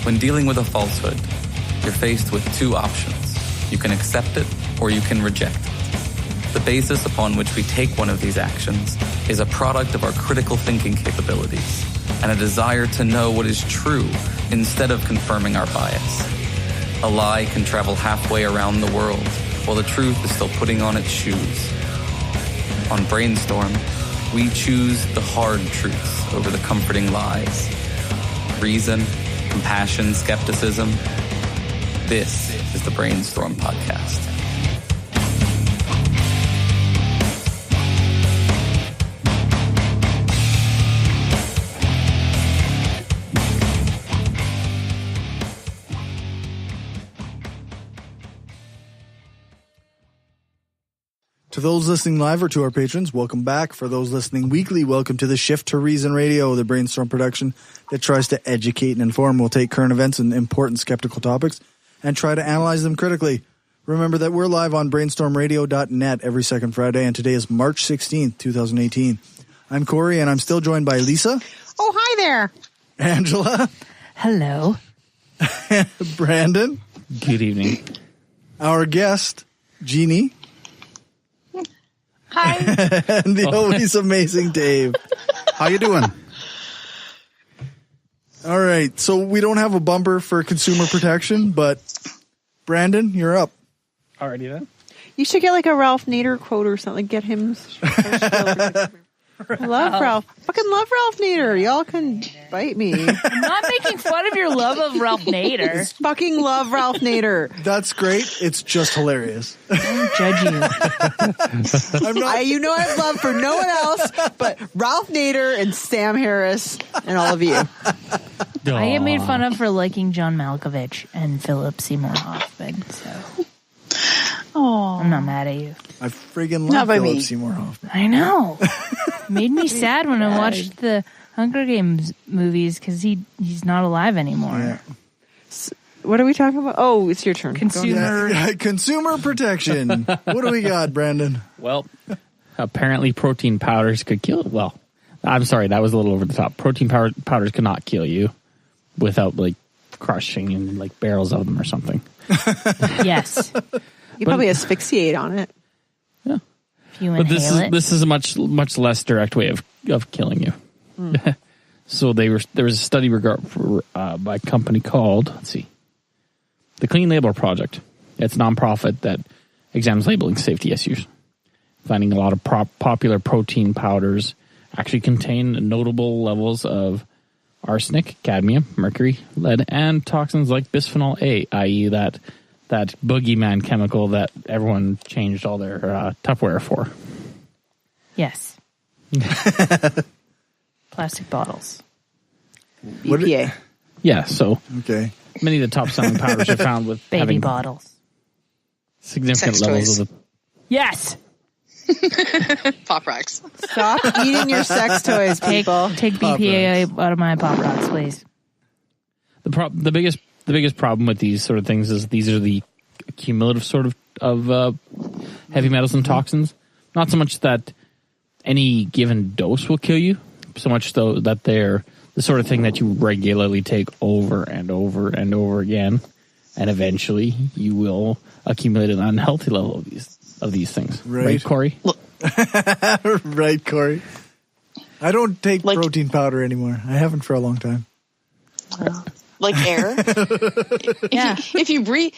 When dealing with a falsehood, you're faced with two options. You can accept it or you can reject it. The basis upon which we take one of these actions is a product of our critical thinking capabilities and a desire to know what is true instead of confirming our bias. A lie can travel halfway around the world while the truth is still putting on its shoes. On Brainstorm, we choose the hard truths over the comforting lies. Reason, compassion, skepticism. This is the Brainstorm Podcast. To those listening live or to our patrons, welcome back. For those listening weekly, welcome to the Shift to Reason Radio, the Brainstorm production that tries to educate and inform. We'll take current events and important skeptical topics and try to analyze them critically. Remember that we're live on brainstormradio.net every second Friday, and today is March 16th, 2018. I'm Cory, and I'm still joined by Lisa. Oh, hi there. Angela. Hello. Brandon. Good evening. Our guest, Jeanne. Hi. And the always amazing Dave. How you doing? All right, so we don't have a bumper for consumer protection, but Brandon, you're up. Alrighty then. You should get like a Ralph Nader quote or something. Get him. I love Ralph. Fucking love Ralph Nader. Y'all can bite me. I'm not making fun of your love of Ralph Nader. Fucking love Ralph Nader. That's great. It's just hilarious. I don't judge you. I'm not. You know I have love for no one else but Ralph Nader and Sam Harris and all of you. I get made fun of for liking John Malkovich and Philip Seymour Hoffman, so I'm not mad at you. I friggin' love Philip Seymour Hoffman. I know. Made me sad when I watched the Hunger Games movies because he's not alive anymore. Yeah. What are we talking about? Oh, it's your turn. Consumer protection. What do we got, Brandon? Well, apparently protein powders could kill. Well, I'm sorry, that was a little over the top. Protein powders could not kill you without like crushing in like barrels of them or something. Yes. You probably asphyxiate on it. Yeah. If you inhale it. This is a much less direct way of killing you. So there was a study by a company called, let's see, the Clean Label Project. It's a nonprofit that examines labeling safety issues, finding a lot of popular protein powders actually contain notable levels of arsenic, cadmium, mercury, lead, and toxins like bisphenol A, i.e. that boogeyman chemical that everyone changed all their Tupperware for. Yes. Plastic bottles. BPA. Yeah, so Okay. many of the top-selling powders are found with Baby having bottles. significant Sex levels toys. of the... Yes. Pop rocks. Stop eating your sex toys, people. Take BPA out of my Pop Rocks, please. The biggest problem with these sort of things is these are the cumulative sort of heavy metals and toxins. Not so much that any given dose will kill you, so much though that they're the sort of thing that you regularly take over and over and over again, and eventually you will accumulate an unhealthy level of these things. Right, Cory? Right, Cory. I don't take protein powder anymore. I haven't for a long time. Like air. Yeah. If you breathe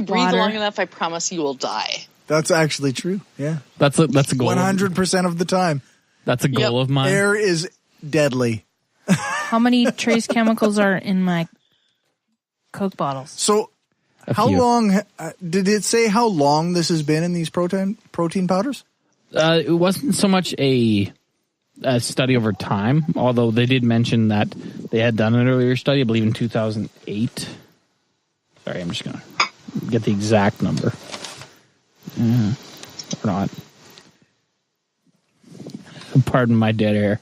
Water. long enough, I promise you will die. That's actually true. Yeah. That's a goal. 100% of the time. That's a goal of mine. Air is deadly. How many trace chemicals are in my Coke bottles? So, how long did it say how long this has been in these protein powders? It wasn't so much a study over time, although they did mention that they had done an earlier study, I believe in 2008. Sorry, I'm just going to get the exact number. Or not. Pardon my dead air.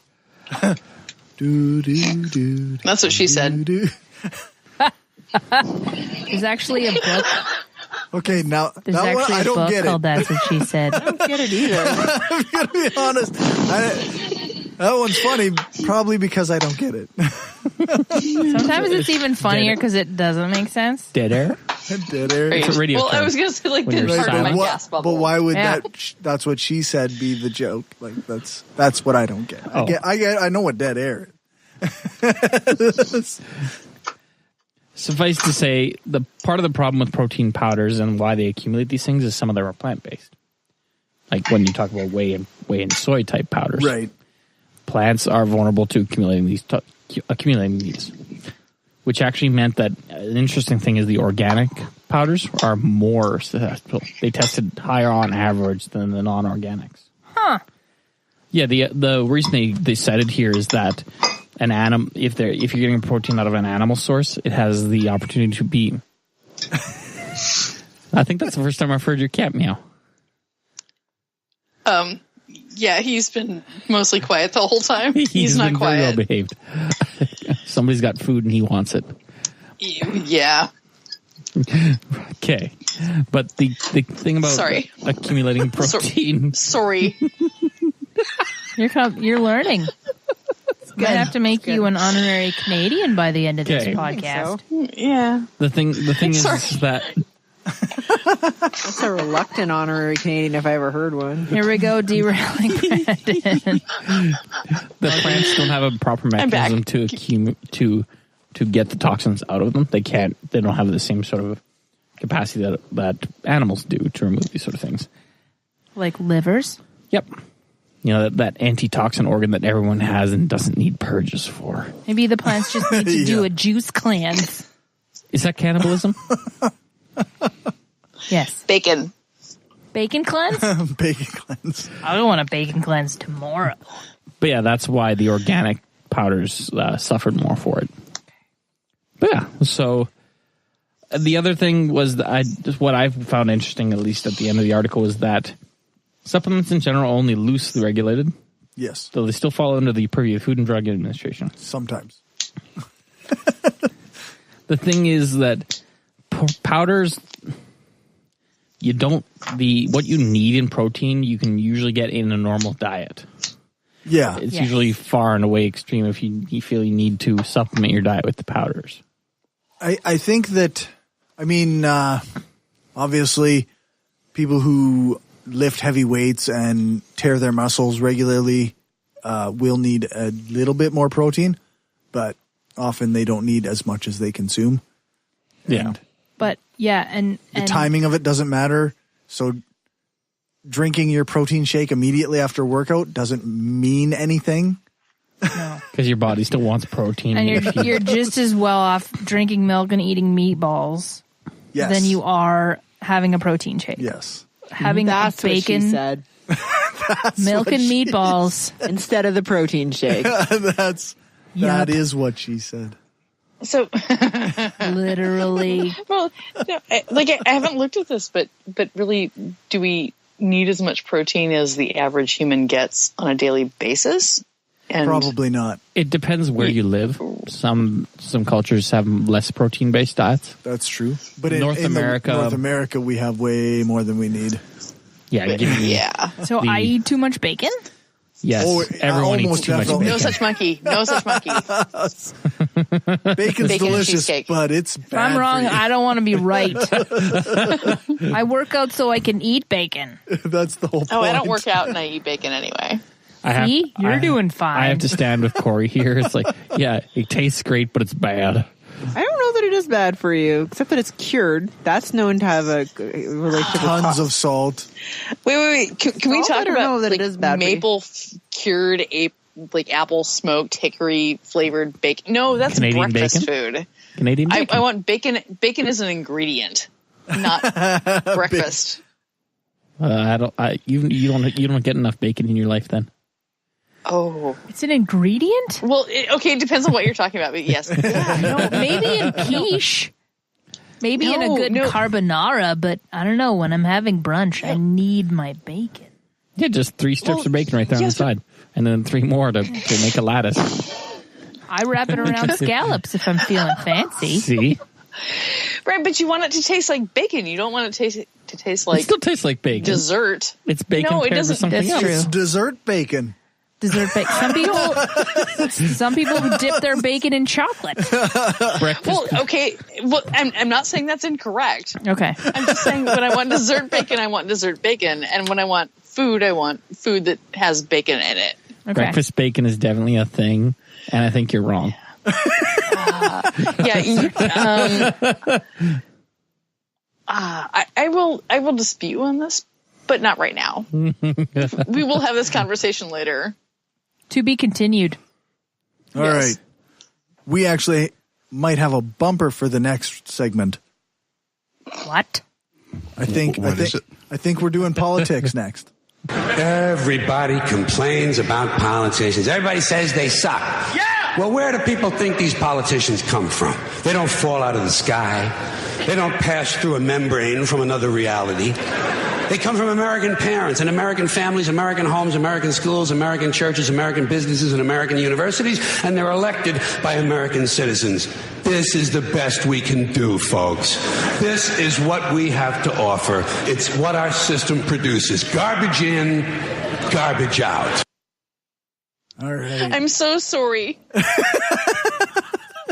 That's what she said. There's actually a book. Okay, now There's that one, actually I a don't book get called it. That's What She Said. I don't get it either. I'm gonna be honest. That one's funny, probably because I don't get it. Sometimes it's even funnier because it doesn't make sense. Dead air? Dead air. It's a radio Well, I term. was going to say, like, When the you're part of my silent. gas bubble. But why would Yeah. that's what she said be the joke? Like that's what I don't get. Oh. I know what dead air is. Suffice to say, the part of the problem with protein powders and why they accumulate these things is some of them are plant-based. Like when you talk about whey and soy type powders. Right. Plants are vulnerable to accumulating these, which actually meant that an interesting thing is the organic powders are more susceptible. They tested higher on average than the non-organics. Huh. Yeah, the reason they cited here is that an animal, if you're getting a protein out of an animal source, it has the opportunity to be. I think that's the first time I've heard your cat meow. Yeah, he's been mostly quiet the whole time. He's not been quiet. very well behaved. Somebody's got food and he wants it. Yeah. Okay, but the thing about Sorry. accumulating protein. Sorry. You're learning. Might have to make you an honorary Canadian by the end of this Okay. podcast. Yeah. The thing is Sorry. that That's a reluctant honorary Canadian if I ever heard one. Here we go, derailing Brandon. the plants don't have a proper mechanism to get the toxins out of them. They don't have the same sort of capacity that animals do to remove these sort of things. Like livers? Yep. You know, that antitoxin organ that everyone has and doesn't need purges for. Maybe the plants just need to do a juice cleanse. Is that cannibalism? Yes. Bacon. Bacon cleanse? Bacon cleanse. I don't want a bacon cleanse tomorrow. But yeah, that's why the organic powders suffered more for it. But yeah, so the other thing was what I found interesting, at least at the end of the article, is that supplements in general are only loosely regulated. Yes. So they still fall under the purview of Food and Drug Administration. Sometimes. The thing is that powders, what you need in protein, you can usually get in a normal diet. Yeah. It's Yes. usually far and away extreme if you feel you need to supplement your diet with the powders. I think that, obviously, people who lift heavy weights and tear their muscles regularly will need a little bit more protein, but often they don't need as much as they consume. Yeah. And But yeah, and the timing of it doesn't matter. So drinking your protein shake immediately after workout doesn't mean anything. Because your body still wants protein. and If you- you're just as well off drinking milk and eating meatballs Yes. than you are having a protein shake. Yes. Having That's what she bacon, said. milk, and meatballs. Instead of the protein shake. That Yup. is what she said. So, Literally. well, no, I haven't looked at this, but really, do we need as much protein as the average human gets on a daily basis? And Probably not. it depends where you live. Some cultures have less protein-based diets. That's true. But in North America- North America, we have way more than we need. Yeah, give me, Yeah. So I eat too much bacon? yes. Oh, Everyone eats almost too much definitely. bacon. No such monkey. No such monkey. Bacon's Bacon and delicious, cheesecake. but it's If bad I'm wrong, for you. I don't want to be right. I work out so I can eat bacon. That's the whole point. Oh, I don't work out and I eat bacon anyway. See? You're doing fine. I have to stand with Cory here. It's like, yeah, it tastes great, but it's bad. I don't know that it is bad for you, except that it's cured. That's known to have a relationship with Tons of salt. Wait. Can we Salt, talk I don't about know that it is bad for you. maple cured apple smoked hickory flavored bacon? No, that's Canadian breakfast bacon? food. Canadian bacon. I want bacon. Bacon is an ingredient, not breakfast. You don't get enough bacon in your life then. Oh, It's an ingredient? well, it depends on what you're talking about, but yes. No, maybe in quiche. Maybe in a good No. carbonara, but I don't know. When I'm having brunch, I need my bacon. Yeah, just 3 strips of bacon right there on the yes, but- side. And then 3 more to make a lattice. I wrap it around scallops if I'm feeling fancy. See? Right, but you want it to taste like bacon. You don't want it to taste It like still tastes like bacon. dessert. It's bacon No, it paired with doesn't. something That's else. true. It's dessert bacon. Dessert bacon. Some people dip their bacon in chocolate. Breakfast. Well, okay. Well, I'm not saying that's incorrect. Okay. I'm just saying when I want dessert bacon, I want dessert bacon, and when I want food that has bacon in it. Okay. Breakfast bacon is definitely a thing, and I think you're wrong. I will dispute you on this, but not right now. We will have this conversation later. To be continued. All right. We actually might have a bumper for the next segment. What? I think we're doing politics next. Everybody complains about politicians. Everybody says they suck. Yeah! Well, where do people think these politicians come from? They don't fall out of the sky. They don't pass through a membrane from another reality. They come from American parents and American families, American homes, American schools, American churches, American businesses, and American universities, and they're elected by American citizens. This is the best we can do, folks. This is what we have to offer. It's what our system produces. Garbage in, garbage out. All right. I'm so sorry.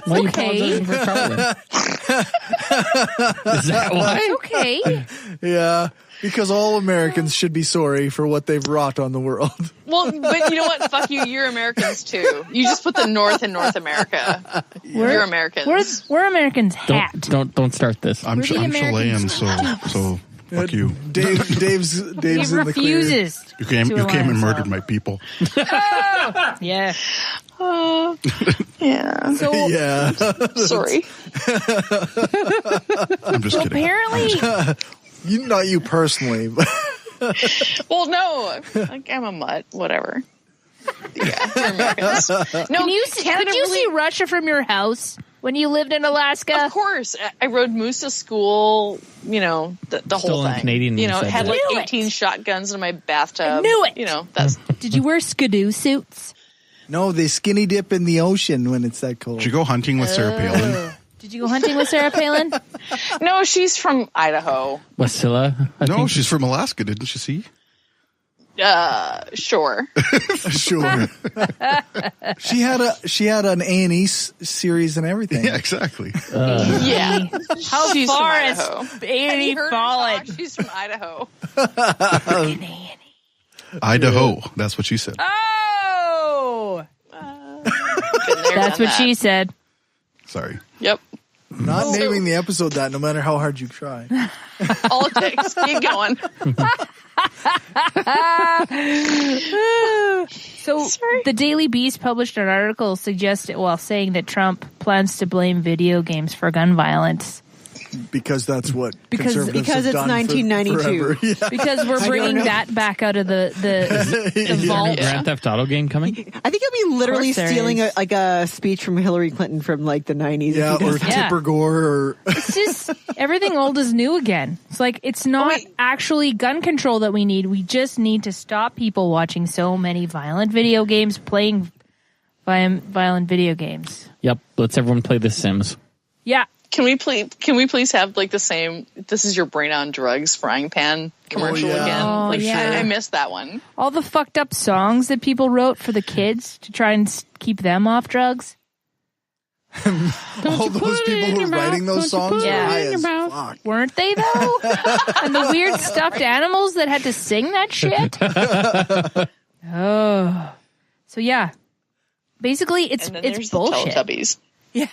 Why are you apologizing for Carlin? Is that why? It's okay. Yeah, because all Americans should be sorry for what they've wrought on the world. Well, but you know what? Fuck you. You're Americans too. You just put the North in North America. You're Americans. We're Americans. Hat. Don't start this. I'm Chilean, so fuck you. Dave's He in the clear. refuses. You came and murdered my people. Yeah. Yeah. So Yeah. Sorry. I'm just kidding. apparently, Not you personally, but Well, no. Like, I'm a mutt. Whatever. Yeah, you're Americans. No, could you see Russia from your house when you lived in Alaska? Of course. I rode moose to school, the whole Still in thing. Canadian, you said had that. like Knew it. 18 shotguns in my bathtub. I knew it. That's Did you wear skidoo suits? no, they skinny dip in the ocean when it's that cold. Did you go hunting with Sarah Palin? Did you go hunting with Sarah Palin? no, she's from Idaho. Wasilla? No, she's from Alaska. Didn't you see? Sure. Sure. She had an A&E series and everything. Yeah, exactly. Yeah. How She's far from has Idaho. Have A&E you heard her fallen? talk? She's from Idaho. Idaho. That's what she said. Oh! Been there, That's done what she said. Sorry. Yep. Not naming the episode that, no matter how hard you try. All it takes. Keep going. So the Daily Beast published an article saying that Trump plans to blame video games for gun violence. Because that's what Because conservatives have it's done 1992. forever. Yeah. Because we're bringing that back out of the vault. Grand Theft Auto game coming? I think he'll be literally Of course there stealing is. a speech from Hillary Clinton from like the 90s. Yeah, if he or does that. Yeah. Tipper Gore, or It's just everything old is new again. It's like it's not actually gun control that we need. We just need to stop people watching so many violent video games, playing violent video games. Yep. Let's everyone play The Sims. Yeah. Can we please have like the same "This is your brain on drugs" frying pan commercial yeah. again? Oh, Like yeah. I missed that one. All the fucked up songs that people wrote for the kids to try and keep them off drugs. all those people who were writing those songs were Yeah. high as fuck. Weren't they though? And the weird stuffed animals that had to sing that shit. Oh, so yeah. Basically, it's And then there's bullshit. the Teletubbies. Yeah,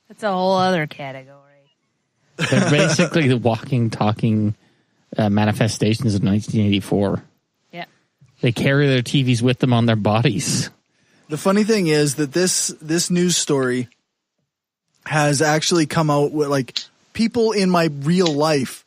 that's a whole other category. They're basically the walking, talking manifestations of 1984. Yeah. They carry their TVs with them on their bodies. The funny thing is that this news story has actually come out with, like, people in my real life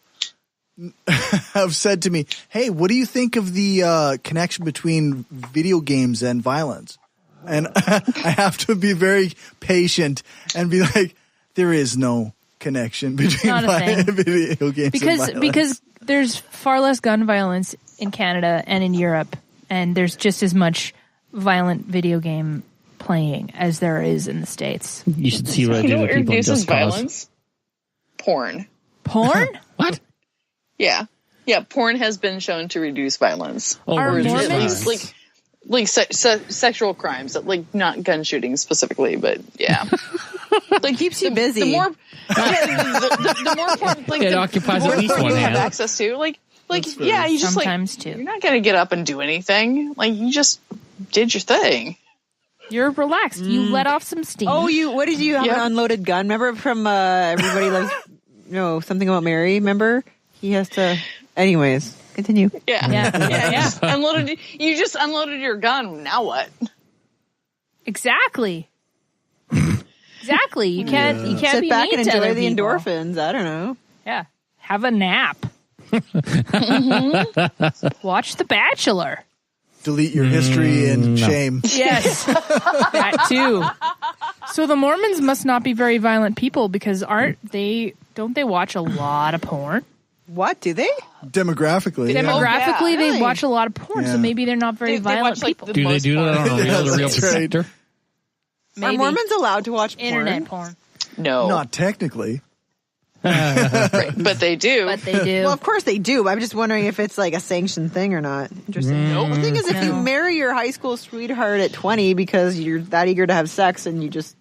have said to me, "Hey, what do you think of the connection between video games and violence?" And I have to be very patient and be like, there is no connection between Not a thing. video games and violence. Because there's far less gun violence in Canada and in Europe, and there's just as much violent video game playing as there is in the States. You should see what I You do know with what people in reduces Just Cause. violence? Porn. Porn? What? Yeah. Yeah, porn has been shown to reduce violence. Oh, Are we're Mormons- just At least, like, like sexual crimes, like not gun shooting specifically, but yeah, like keeps you busy. The more, the more important, like It the occupies more at least important one you have hand. access to, like yeah, you just Sometimes like too. you're not gonna get up and do anything. Like you just did your thing. You're relaxed. You let off some steam. Oh, what did you have Yep. an unloaded gun? Remember from Everybody Loves Something About Mary? Remember he has to. Anyways, continue. Yeah, Yeah. You just unloaded your gun. Now what? Exactly. Exactly. You can't. You can't Sit be back mean and to enjoy other the people. endorphins. I don't know. Yeah. Have a nap. Watch The Bachelor. Delete your history and shame. Yes, that too. So the Mormons must not be very violent people because don't they watch a lot of porn? What do they? Demographically. yeah. Demographically, really? they watch a lot of porn, so Yeah. maybe they're not very They violent watch, like, people. the Do they most do that on a reel-to-reel That's right. projector? Are Mormons allowed to watch porn? Internet porn. No, Not technically. right, but they do. But they do. Well, of course they do. But I'm just wondering if it's like a sanctioned thing or not. Interesting. The thing is, if you marry your high school sweetheart at 20 because you're that eager to have sex and you just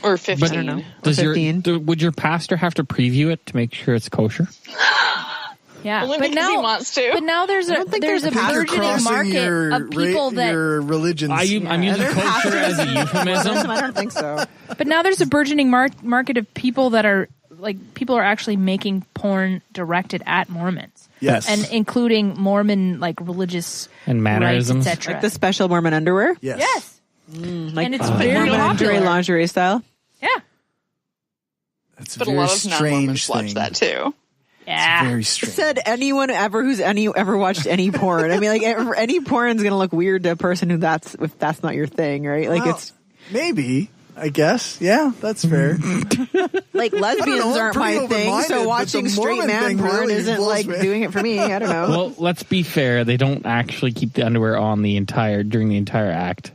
Or 15. But I don't know. Does 15. would your pastor have to preview it to make sure it's kosher? Yeah, Only but because he now, wants to. But now there's a think there's there's a a pastor You're burgeoning crossing market of people that. your religions. I'm using Are there kosher as a euphemism. I don't think so. But now there's a burgeoning market of people that are people are actually making porn directed at Mormons. Yes. And including Mormon religious And mannerisms. rites, etc. Like the special Mormon underwear? Yes. Yes. Like And it's very Mormon popular. lingerie style? Yeah. That's a but a very lot of non-Mormons strange watch thing. that too. Yeah. Very strange. Said anyone ever who's ever watched any porn. I mean, like any porn's gonna look weird to a person if that's not your thing, right? Like Well, it's maybe. I guess. Yeah, that's fair. like lesbians I'm aren't pretty my thing, open-minded, so but watching the straight Mormon man thing porn really isn't blows like me. doing it for me. I don't know. Well, let's be fair. They don't actually keep the underwear on during the entire act.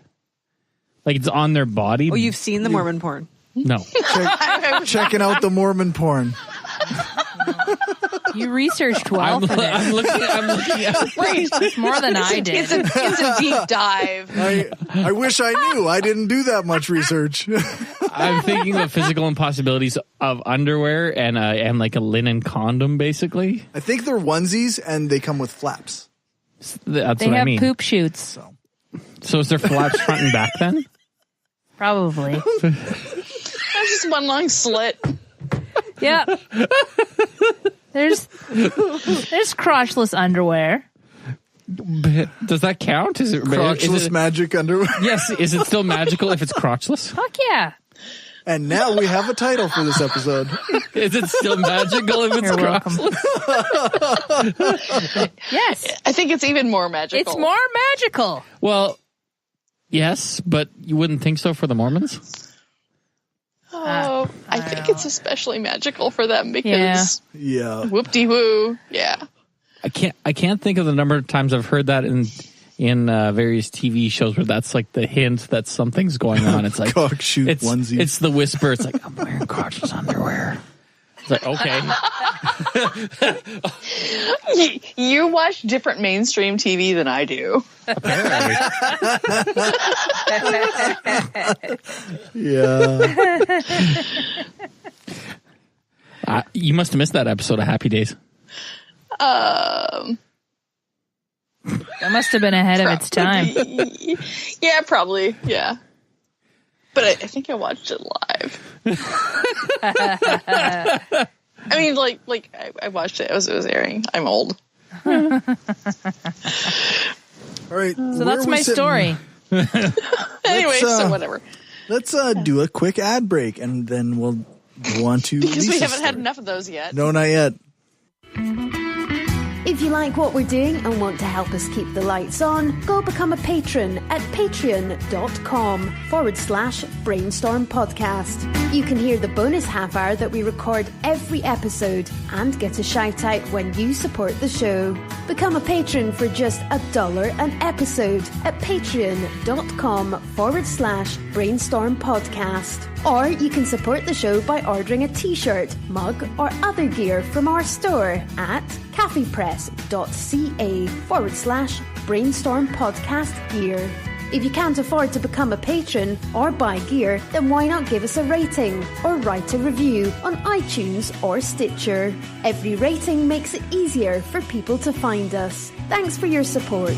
Like it's on their body. Oh, you've seen the Mormon porn? No. Checking out the Mormon porn. You researched well for this. I'm looking at Right. More than I did. It's a deep dive. I wish I knew. I didn't do that much research. I'm thinking of physical impossibilities of underwear and like a linen condom, basically. I think they're onesies and they come with flaps. That's They what I have mean. poop shoots. So is there flaps front and back then? Probably. That's just one long slit. Yeah. There's crotchless underwear. Does that count? Is it Crotchless magic underwear. Yes. Is it still magical if it's crotchless? Fuck yeah. And now we have a title for this episode. Is it still magical if it's You're welcome. crotchless? Yes. I think it's even more magical. It's more magical. Well, yes, but you wouldn't think so for the Mormons? Oh, I think it's especially magical for them because Yeah. whoop-de-woo. Yeah. I can't think of the number of times I've heard that in various TV shows where that's like the hint that something's going on. It's like Cock shoot it's onesie. It's the whisper. It's like I'm wearing crotchless underwear. It's like okay. You watch different mainstream TV than I do. Yeah. You must have missed that episode of Happy Days. That must have been ahead of its time. Yeah, probably. Yeah. But I think I watched it live. I mean, like I watched it as it was airing. I'm old. All right. So that's my story. Anyway, so whatever. Let's do a quick ad break and then we'll go on to Because we Lisa's haven't had story. enough of those yet. No, not yet. If you like what we're doing and want to help us keep the lights on, go become a patron at patreon.com/brainstorm podcast. You can hear the bonus half hour that we record every episode and get a shout out when you support the show. Become a patron for just $1 an episode at patreon.com/brainstorm podcast. Or you can support the show by ordering a t-shirt, mug or other gear from our store at caffeepress.ca/brainstorm podcast gear. If you can't afford to become a patron or buy gear, then why not give us a rating or write a review on iTunes or Stitcher? Every rating makes it easier for people to find us. Thanks for your support.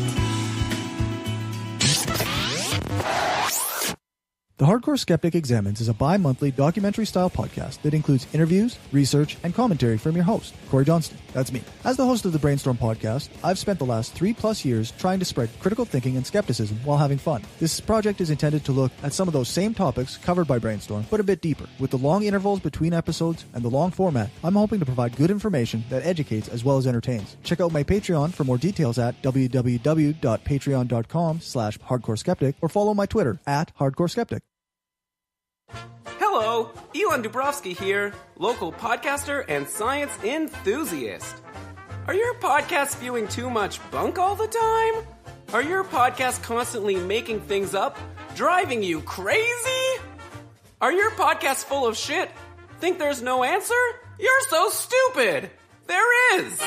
The Hardcore Skeptic Examines is a bi-monthly documentary-style podcast that includes interviews, research, and commentary from your host, Cory Johnston. That's me. As the host of the Brainstorm podcast, I've spent the last 3+ years trying to spread critical thinking and skepticism while having fun. This project is intended to look at some of those same topics covered by Brainstorm, but a bit deeper. With the long intervals between episodes and the long format, I'm hoping to provide good information that educates as well as entertains. Check out my Patreon for more details at www.patreon.com/hardcoreskeptic or follow my Twitter @hardcoreskeptic. Hello, Elon Dubrovsky here, local podcaster and science enthusiast. Are your podcasts spewing too much bunk all the time? Are your podcasts constantly making things up, driving you crazy? Are your podcasts full of shit? Think there's no answer? You're so stupid! There is!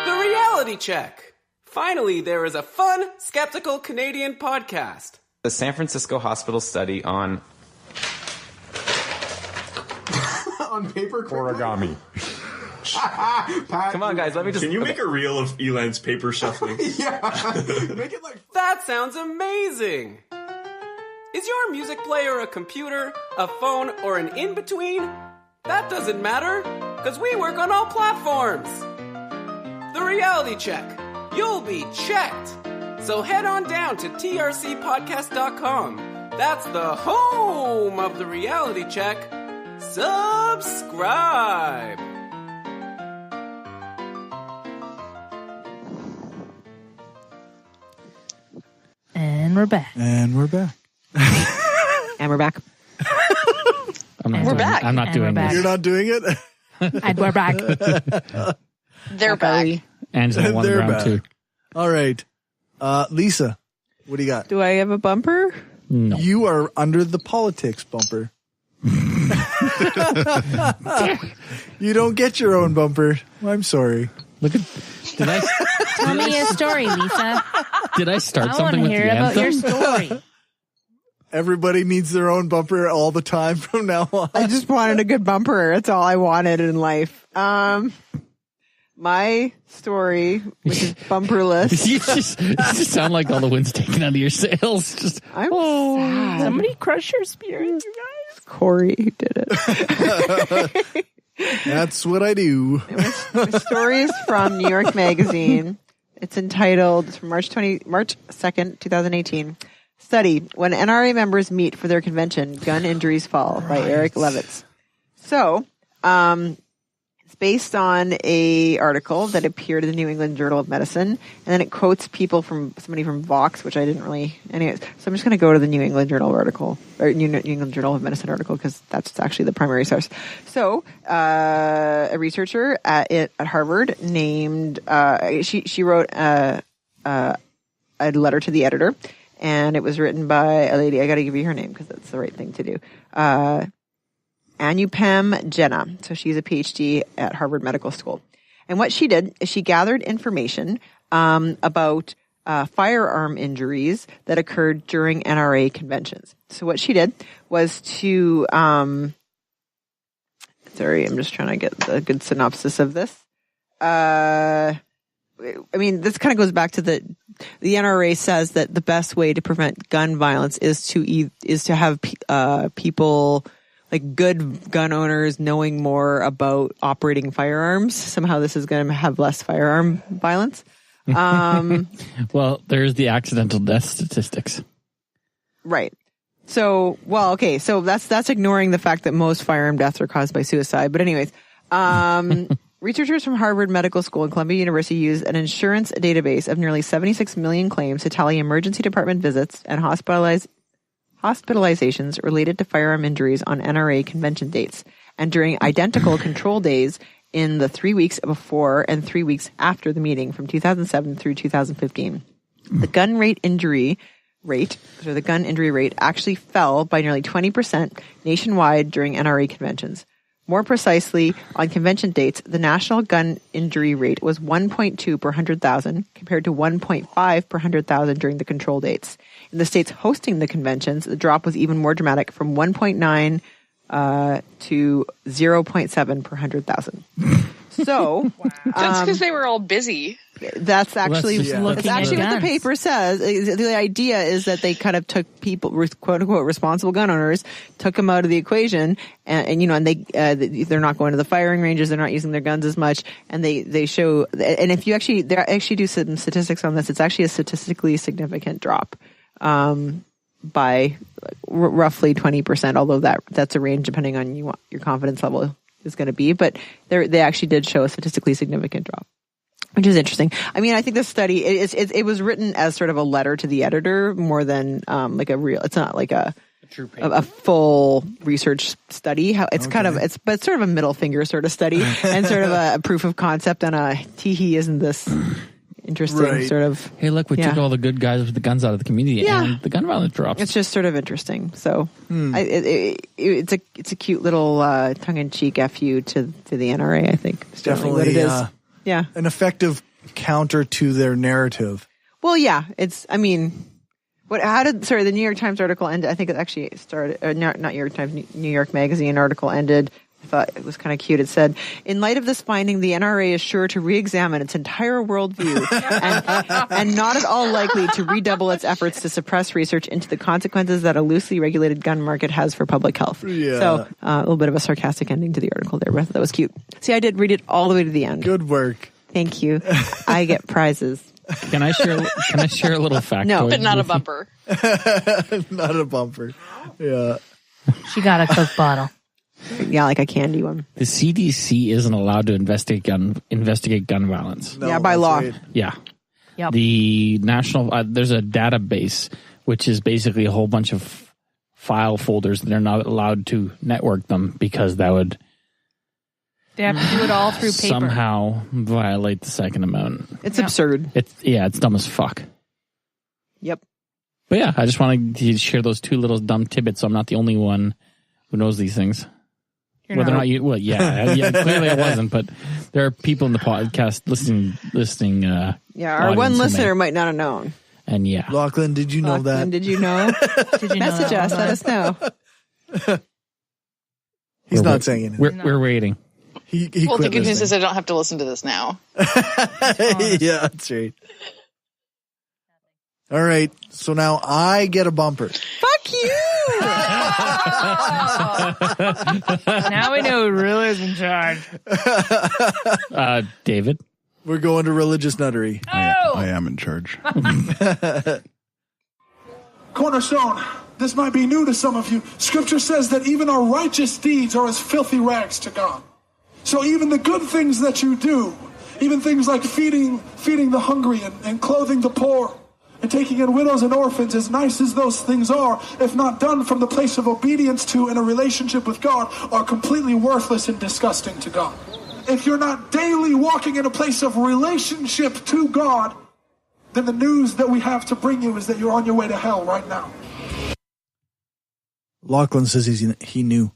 The Reality Check. Finally, there is a fun, skeptical Canadian podcast. The San Francisco Hospital study on paper origami. Come on, guys, let me just... Can you make a reel of Elon's paper shuffling? Yeah. Make it like... That sounds amazing! Is your music player a computer, a phone, or an in-between? That doesn't matter, because we work on all platforms. The Reality Check. You'll be checked. So head on down to trcpodcast.com. That's the home of the Reality Check. Subscribe. And we're back. And we're back. And we're back. We're back. I'm not And doing we're this. back. You're not doing it? And we're back. They're back. Angela won They're round back. 2. All right. Lisa, what do you got? Do I have a bumper? No. You are under the politics bumper. You don't get your own bumper. I'm sorry. Look at... Did I... Tell me a story, Lisa. Did I start I want something to with hear the about anthem? your story. Everybody needs their own bumper all the time from now on. I just wanted a good bumper. That's all I wanted in life. My story, which is bumperless. you just sound like all the wind's taken out of your sails. Just I'm sad. Somebody crush your spirit, you guys. Corey who did it. That's what I do. My story is from New York Magazine. It's entitled, it's from March 2nd, 2018. Study, When NRA Members Meet for Their Convention, Gun Injuries Fall, by Eric Levitz. So, it's based on a article that appeared in the New England Journal of Medicine, and then it quotes somebody from Vox, which I didn't really, anyways. So I'm just going to go to the New England Journal article, or New England Journal of Medicine article, because that's actually the primary source. So, a researcher at Harvard named, she wrote a letter to the editor, and it was written by a lady. I got to give you her name because that's the right thing to do. Anupam Jeanne. So she's a PhD at Harvard Medical School. And what she did is she gathered information about firearm injuries that occurred during NRA conventions. So what she did was to, sorry, I'm just trying to get the good synopsis of this. I mean, this kind of goes back to the NRA says that the best way to prevent gun violence is to have people, like good gun owners, knowing more about operating firearms. Somehow this is going to have less firearm violence. Well, there's the accidental death statistics. Right. So, well, okay. So that's ignoring the fact that most firearm deaths are caused by suicide. But anyways, researchers from Harvard Medical School and Columbia University used an insurance database of nearly 76 million claims to tally emergency department visits and hospitalizations related to firearm injuries on NRA convention dates and during identical control days in the 3 weeks before and 3 weeks after the meeting from 2007 through 2015. The gun injury rate actually fell by nearly 20% nationwide during NRA conventions. More precisely, on convention dates, the national gun injury rate was 1.2 per 100,000 compared to 1.5 per 100,000 during the control dates. In the states hosting the conventions, the drop was even more dramatic, from 1.9 to 0.7 per 100,000. So that's because they were all busy. That's actually that's what the paper says. The idea is that they kind of took people, quote unquote, responsible gun owners, took them out of the equation, and they're not going to the firing ranges, they're not using their guns as much, and they show. And if you they actually do some statistics on this, it's actually a statistically significant drop, by roughly 20%. Although that's a range depending on your confidence level is going to be, but they actually did show a statistically significant drop, which is interesting. I mean, I think this study it was written as sort of a letter to the editor more than like a real. It's not like a full research study. But it's sort of a middle finger sort of study and sort of a proof of concept and a tee isn't this interesting sort of. Hey, look, we took all the good guys with the guns out of the community, and the gun violence drops. It's just sort of interesting. So it's a cute little tongue-in-cheek FU to the NRA. I think it's definitely what it is. Yeah, an effective counter to their narrative. Well, yeah, it's. I mean, the New York Times article ended. I think it actually started. Not New York Times, New York Magazine article ended. I thought it was kind of cute. It said, in light of this finding, the NRA is sure to re-examine its entire worldview and not at all likely to redouble its efforts to suppress research into the consequences that a loosely regulated gun market has for public health. Yeah. So a little bit of a sarcastic ending to the article there, but that was cute. See, I did read it all the way to the end. Good work. Thank you. I get prizes. Can I share a little factoid? No, but not a bumper. Not a bumper. Yeah. She got a Coke bottle. Yeah, like a candy one. The CDC isn't allowed to investigate gun violence. No, by law. Right. Yeah. Yep. The national there's a database which is basically a whole bunch of file folders, and they're not allowed to network them because that would they have to do it all through paper. Somehow violate the Second Amendment. It's absurd. It's dumb as fuck. Yep. But yeah, I just wanted to share those two little dumb tidbits, so I'm not the only one who knows these things. Whether or not you, well, clearly I wasn't, but there are people in the podcast listening. Our one listener might not have known. And yeah, Lachlan, did you know that? Did you know? Message us. Let us know. He's not saying anything. We're waiting. He well, quit the good news listening. is I don't have to listen to this now. Yeah, that's right. All right, so now I get a bumper. Fuck you! Now we know who really is in charge. David? We're going to religious nuttery. I am in charge. Cornerstone, this might be new to some of you. Scripture says that even our righteous deeds are as filthy rags to God. So even the good things that you do, even things like feeding the hungry and clothing the poor, and taking in widows and orphans, as nice as those things are, if not done from the place of obedience to and a relationship with God, are completely worthless and disgusting to God. If you're not daily walking in a place of relationship to God, then the news that we have to bring you is that you're on your way to hell right now. Lachlan says he knew.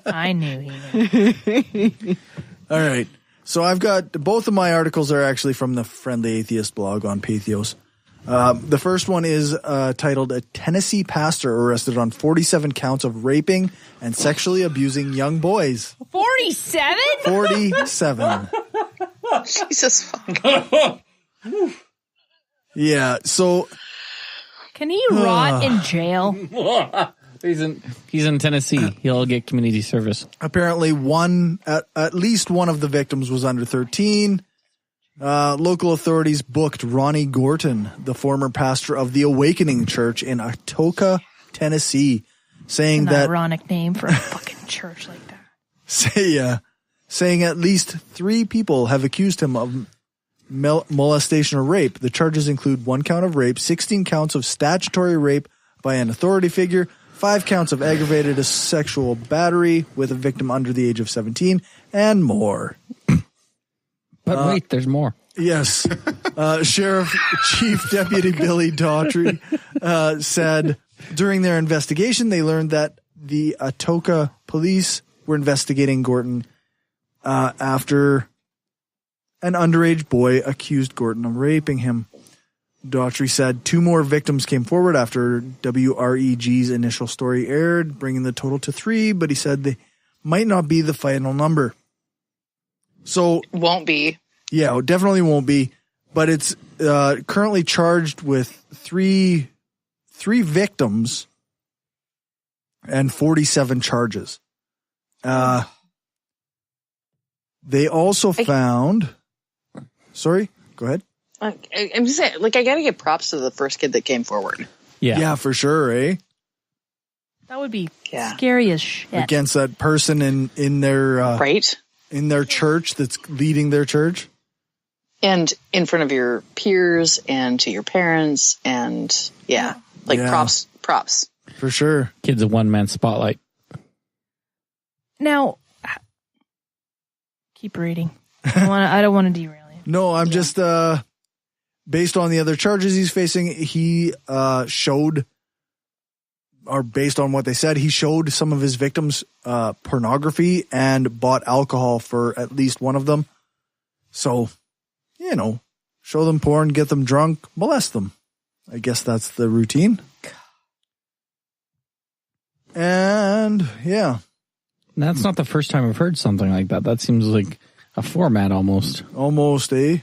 I knew he knew. All right. So I've got both of my articles are actually from the Friendly Atheist blog on Patheos. The first one is titled, "A Tennessee Pastor Arrested on 47 Counts of Raping and Sexually Abusing Young Boys." 47? 47. Jesus fuck. Yeah, so... Can he rot in jail? He's in Tennessee. He'll get community service. Apparently at least one of the victims was under 13. Local authorities booked Ronnie Gorton, the former pastor of the Awakening Church in Atoka, Tennessee, saying That's an that ironic name for a fucking church like that. Saying at least 3 people have accused him of molestation or rape. The charges include 1 count of rape, 16 counts of statutory rape by an authority figure, 5 counts of aggravated sexual battery with a victim under the age of 17, and more. But wait, there's more. Yes. Sheriff Chief Deputy Billy Daughtry said during their investigation, they learned that the Atoka police were investigating Gorton after an underage boy accused Gorton of raping him. Daughtry said 2 more victims came forward after WREG's initial story aired, bringing the total to 3, but he said they might not be the final number. So won't be. Yeah, it definitely won't be. But it's currently charged with three victims and 47 charges. They also found. Sorry, go ahead. I'm just saying, like, I got to give props to the first kid that came forward. Yeah, for sure, eh? That would be scary as shit. Against that person in their right in their church that's leading their church, and in front of your peers and to your parents, and props for sure. Kid's a one-man spotlight. Now, keep reading. I don't want to derail you. No, I'm just based on the other charges he's facing. He showed, or based on what they said, he showed some of his victims pornography and bought alcohol for at least one of them. So, show them porn, get them drunk, molest them. I guess that's the routine. And yeah. That's not the first time I've heard something like that. That seems like a format almost. Almost, eh?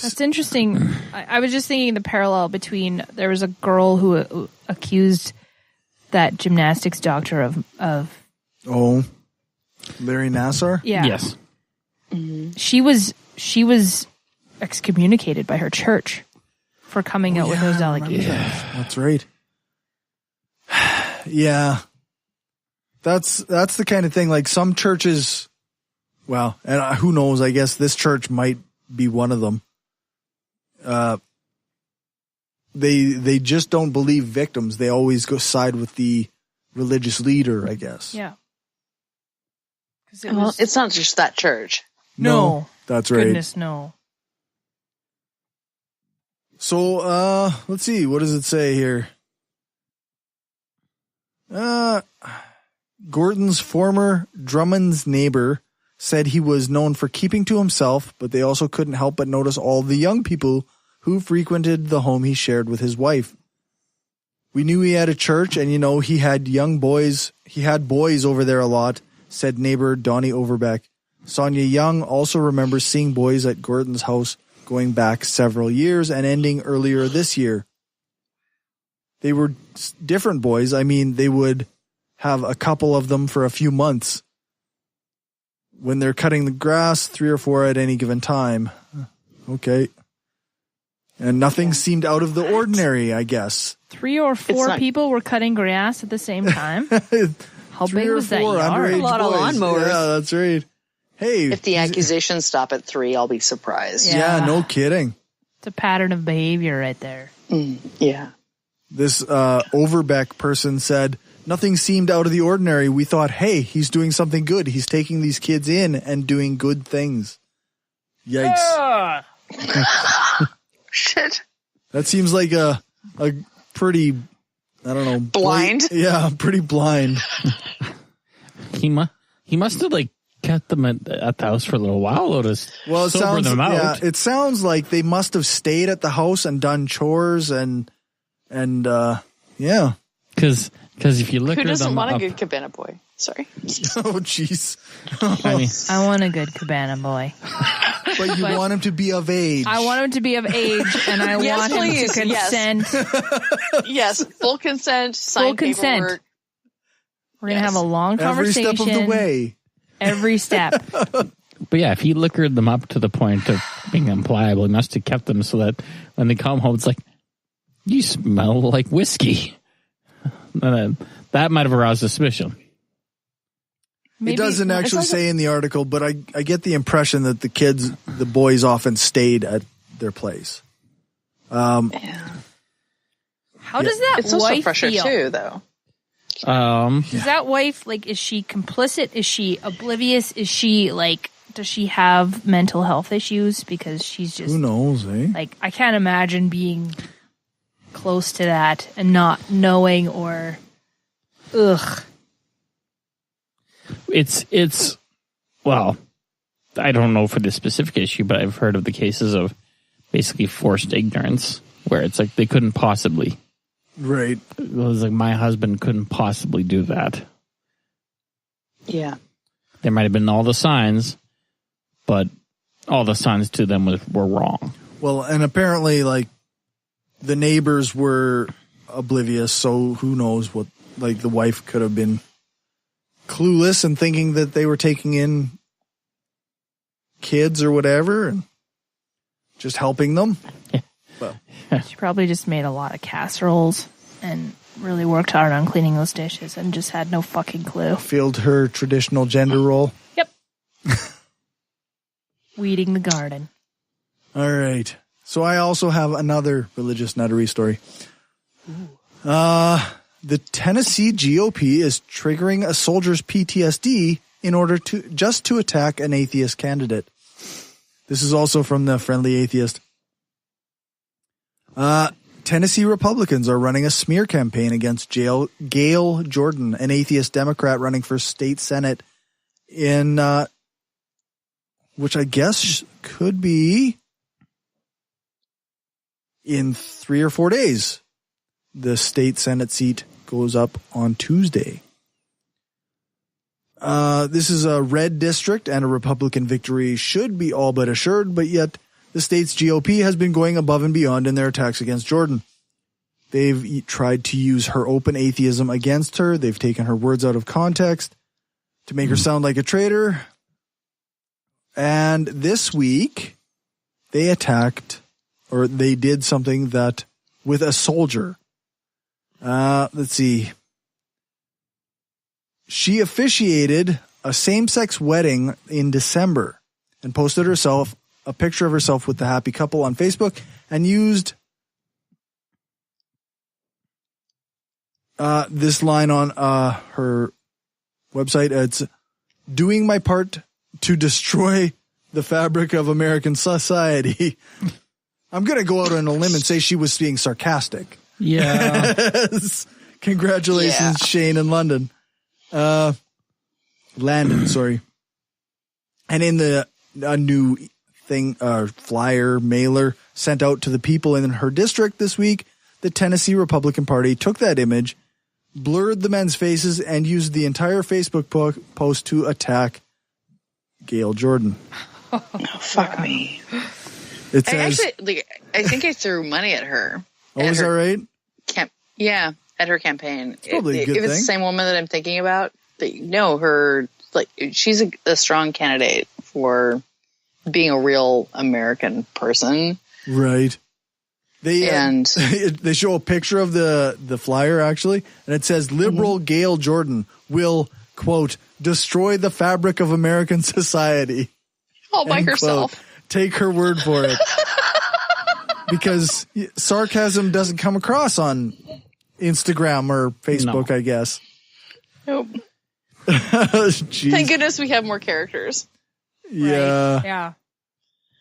That's interesting. I was just thinking the parallel between, there was a girl who accused that gymnastics doctor of Larry Nassar? Yeah. Yes. Mm-hmm. She was excommunicated by her church for coming out with those allegations. That's right. Yeah. That's the kind of thing, like some churches, well, and who knows, I guess this church might be one of them. They just don't believe victims. They always go side with the religious leader, I guess. Yeah. It's not just that church. No. That's right. Goodness, no. So, let's see. What does it say here? Gorton's former Drummond's neighbor said he was known for keeping to himself, but they also couldn't help but notice all the young people who frequented the home he shared with his wife. We knew he had a church, and he had young boys. He had boys over there a lot, said neighbor Donnie Overbeck. Sonia Young also remembers seeing boys at Gorton's house going back several years and ending earlier this year. They were different boys. I mean, they would have a couple of them for a few months. When they're cutting the grass, 3 or 4 at any given time. Okay. And nothing seemed out of the ordinary, I guess. 3 or 4 people were cutting grass at the same time? How big was that yard? A lot of lawnmowers. Yeah, that's right. Hey. If the accusations stop at 3, I'll be surprised. Yeah, no kidding. It's a pattern of behavior right there. Yeah. This Overbeck person said, nothing seemed out of the ordinary. We thought, hey, he's doing something good. He's taking these kids in and doing good things. Yikes. Shit. That seems like a pretty, I don't know. Blind? Yeah, pretty blind. He must have kept them at the house for a little while, though, to it sober them out. Yeah, it sounds like they must have stayed at the house and done chores and yeah. Because if you look at them, who doesn't want a good cabana boy? Sorry. Oh, jeez. I want a good cabana boy. But you want him to be of age. I want him to be of age, and I want him to consent. Yes, full consent, full consent. Paperwork. We're going to have a long conversation. Every step of the way. Every step. But yeah, if he liquored them up to the point of being unpliable, he must have kept them so that when they come home, it's like, you smell like whiskey. That might have aroused suspicion. It doesn't actually say in the article, but I get the impression that the boys often stayed at their place. How does that it's wife also pressure feel? too, though. Is that wife, is she complicit? Is she oblivious? Is she, does she have mental health issues? Because she's just... Who knows, eh? I can't imagine being close to that and not knowing or... Ugh. It's well, I don't know for this specific issue, but I've heard of the cases of basically forced ignorance where it's like they couldn't possibly. Right. It was like my husband couldn't possibly do that. Yeah. There might have been all the signs, but all the signs to them were wrong. Well, and apparently, like, the neighbors were oblivious, so who knows what, like, the wife could have been clueless and thinking that they were taking in kids or whatever and just helping them. Well, She probably just made a lot of casseroles and really worked hard on cleaning those dishes and just had no fucking clue. filled her traditional gender role. Yep. Weeding the garden. All right. So I also have another religious nuttery story. The Tennessee GOP is triggering a soldier's PTSD in order to attack an atheist candidate. This is also from the Friendly Atheist. Tennessee Republicans are running a smear campaign against Gail Jordan, an atheist Democrat running for state senate in, which I guess could be in 3 or 4 days. The state senate seat goes up on Tuesday. This is a red district and a Republican victory should be all but assured, but yet the state's GOP has been going above and beyond in their attacks against Jordan. They've tried to use her open atheism against her. They've taken her words out of context to make her sound like a traitor. And this week, they attacked, or they did something that with a soldier. Let's see. She officiated a same-sex wedding in December and posted a picture of herself with the happy couple on Facebook and used this line on her website. It's doing my part to destroy the fabric of American society. I'm going to go out on a limb and say she was being sarcastic. Yeah. Congratulations, Shane in London. Landon, sorry. And in a new thing, flyer mailer sent out to the people in her district this week, the Tennessee Republican Party took that image, blurred the men's faces, and used the entire Facebook post to attack Gail Jordan. Oh, fuck me. It says, I think I threw money at her. Oh, is that right? Yeah, at her campaign. It's probably a good if it's thing. the same woman that I'm thinking about, she's a strong candidate for being a real American person. Right. They show a picture of the flyer actually, and it says liberal Gail Jordan will, quote, destroy the fabric of American society. All by End herself. quote. Take her word for it. Because sarcasm doesn't come across on Instagram or Facebook, I guess. Nope. Jeez. Thank goodness we have more characters. Yeah. Right. Yeah.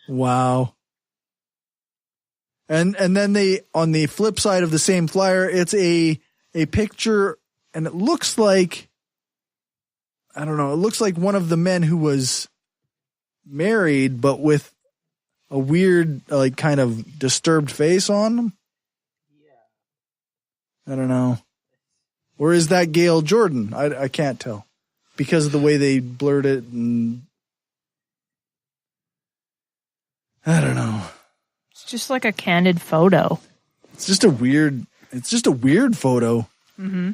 Wow. And then they, on the flip side of the same flyer, it's a picture, and it looks like, I don't know, it looks like one of the men who was married, but with a weird, like, kind of disturbed face on him. Yeah. I don't know. Or is that Gail Jordan? I can't tell. Because of the way they blurred it, and I don't know. It's just like a candid photo. It's just a weird photo. Mm-hmm.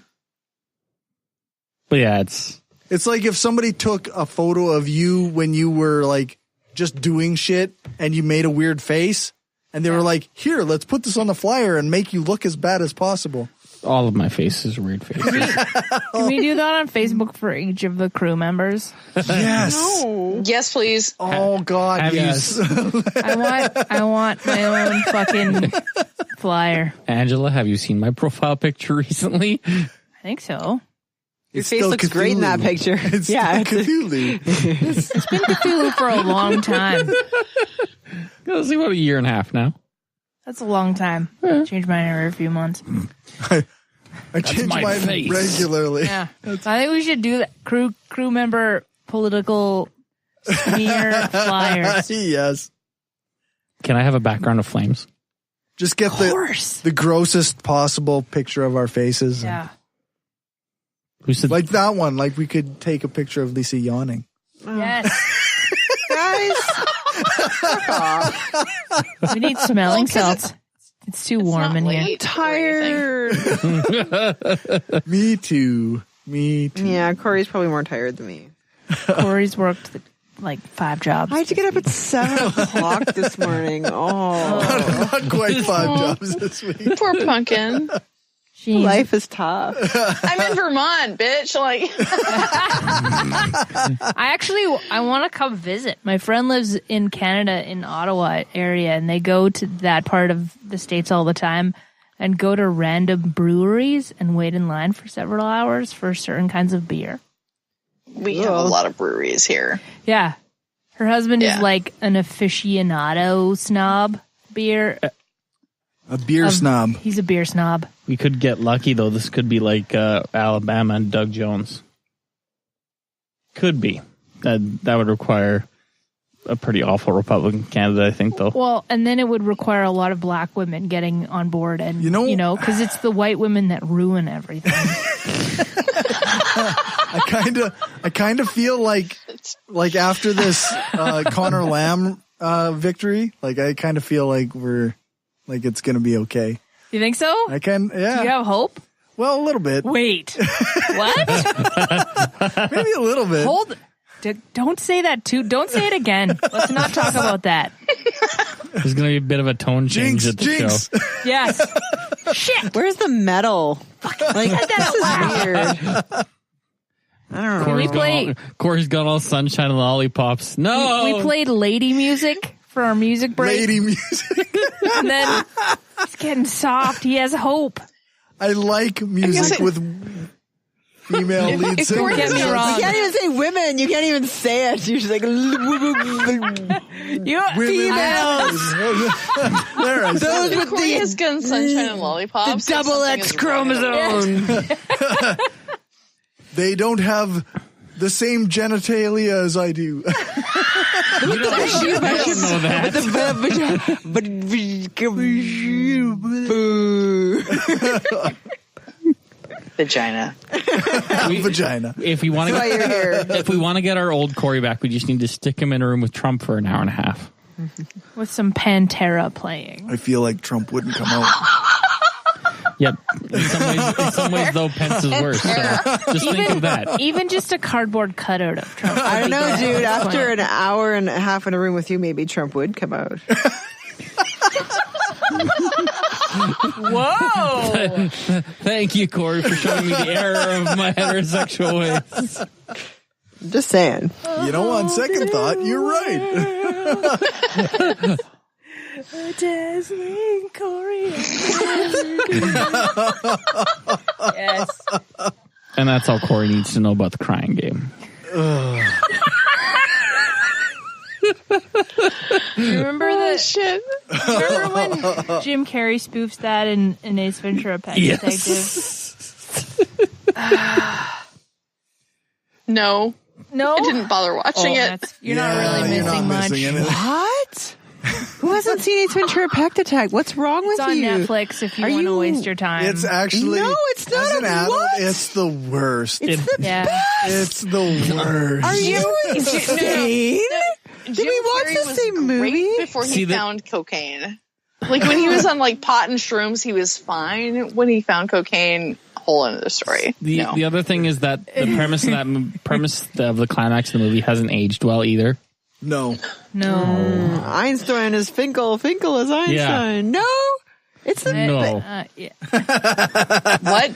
But yeah, it's like if somebody took a photo of you when you were like just doing shit and you made a weird face and they were like, here, let's put this on the flyer and make you look as bad as possible. all of my faces, weird faces. Can we do that on Facebook for each of the crew members? Yes. No. Yes, please. Oh God, Have yes. I want my own fucking flyer. Angela, have you seen my profile picture recently? I think so. Your face looks great in that picture. It's yeah, Cthulhu. It's been Cthulhu for a long time. It's about a year and a half now. That's a long time. Changed mine every few months. I change mine face. regularly. Yeah. I think we should do that. Crew member political smear flyers. Yes. Can I have a background of flames? Just get the grossest possible picture of our faces. Yeah. Who said like that one? Like we could take a picture of Lisa yawning. Yes. Guys. We need smelling salts. It's too warm in here. Tired. Me too. Yeah, Cory's probably more tired than me. Cory's worked like 5 jobs. I had to get up at 7 o'clock this morning. Oh. Not quite 5 jobs this week. Poor pumpkin. Jeez. Life is tough. I'm in Vermont, bitch. Like, I want to come visit. My friend lives in Canada, in Ottawa area, and they go to that part of the States all the time and go to random breweries and wait in line for several hours for certain kinds of beer. we have a lot of breweries here. Yeah. Her husband is like an aficionado snob beer. A beer snob. He's a beer snob. We could get lucky, though. This could be like Alabama and Doug Jones. Could be. That would require a pretty awful Republican candidate, I think, though. Well, and then it would require a lot of black women getting on board, and you know, because it's the white women that ruin everything. I kind of feel like after this Connor Lamb victory, like I kind of feel like it's going to be okay. You think so? Yeah. Do you have hope? Well, a little bit. Wait, what? Maybe a little bit. Don't say that too. Don't say it again. Let's not talk about that. There's going to be a bit of a tone change at the show. Yes. Shit. Where's the medal? Like, this is weird. I don't know. Corey's got all sunshine and lollipops. No. We played lady music for our music break. Lady music. And then it's getting soft. He has hope. I like music with female lead singers. Get me wrong. You can't even say women. You can't even say it. You're just like females. Those with Corey has gun sunshine and lollipops. The double X chromosome. They don't have the same genitalia as I do. I don't know that. Vagina. Vagina. If we want to get our old Cory back, we just need to stick him in a room with Trump for an hour and a half. With some Pantera playing. I feel like Trump wouldn't come out. Yep. In some ways, though, Pence is worse. So just think of that. Even just a cardboard cutout of Trump. I don't know, dude. After an hour and a half in a room with you, maybe Trump would come out. Whoa! Thank you, Cory, for showing me the error of my heterosexual ways. Just saying. You know, on second thought, you're right. Dazzling Cory. Yes. And that's all Cory needs to know about the crying game. Remember when Jim Carrey spoofs that in Ace Ventura: Pet Detective? No, I didn't bother watching it. You're not really missing much. What? Who hasn't seen Ace Ventura: Pet Detective? What's wrong with you? you? It's on Netflix if you want to waste your time. It's actually it's not. As an adult, it's the worst. It's the best. It's the worst. Are you insane? Did we watch the same movie before he found cocaine? Like when he was on like pot and shrooms, he was fine. When he found cocaine, whole end of the story. The other thing is that the premise of the climax of the movie hasn't aged well either. No. Einstein is Finkel. Finkel is Einstein. Yeah. No, it's the What?